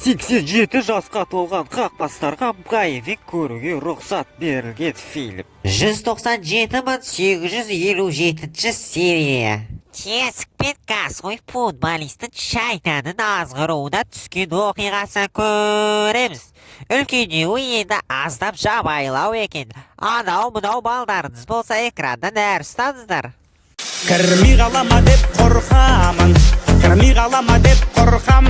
87 жасқа толған қақпастарға мұқайымын көруге рұқсат берілген фильм. 197.857 серия. Тесік пен кәсіпқой футболистің шайтанын азғыруына түскен оқиғасын көреміз. Үлкендеуі енді аздап жабайлау екен. Анау-мынау балдарыңыз болса экраннан әрі ұстаңыздар. Кірмей қалама деп қорқамын, кірмей қалама деп қорқам,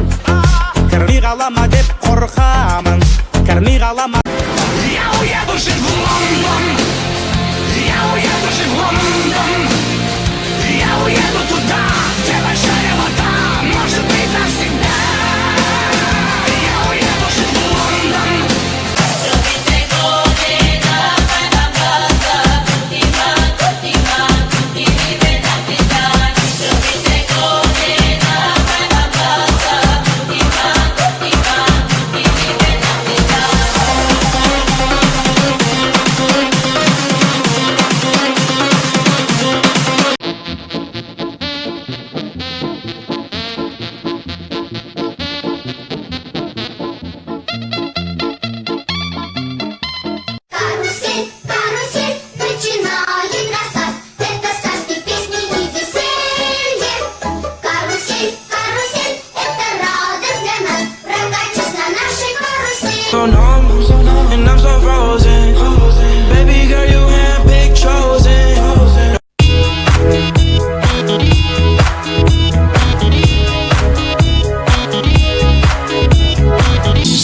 кірмей қалама деп қорқамын, кірмей қалама. Я уеду жить в Лондон, я уеду жить в Лондон, я уеду туда, где большая вода, может быть навсегда. Я уеду жить в Лондон. And I'm so frozen. Baby girl, you handpicked, chosen.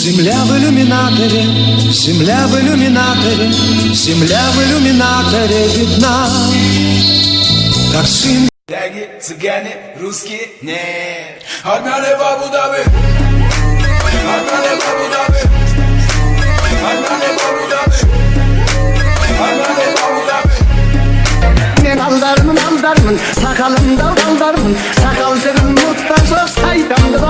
Земля в иллюминаторе, земля в иллюминаторе, земля в иллюминаторе видна, как сын. Даги, цыгане, русские, нет. Одна в Абу-Даби, одна в Абу-Даби, одна в Абу-Даби, одна в Абу-Даbi. Ben aldarmın, sakalımda baldarmın, sakal derim muhtaç o saydamdır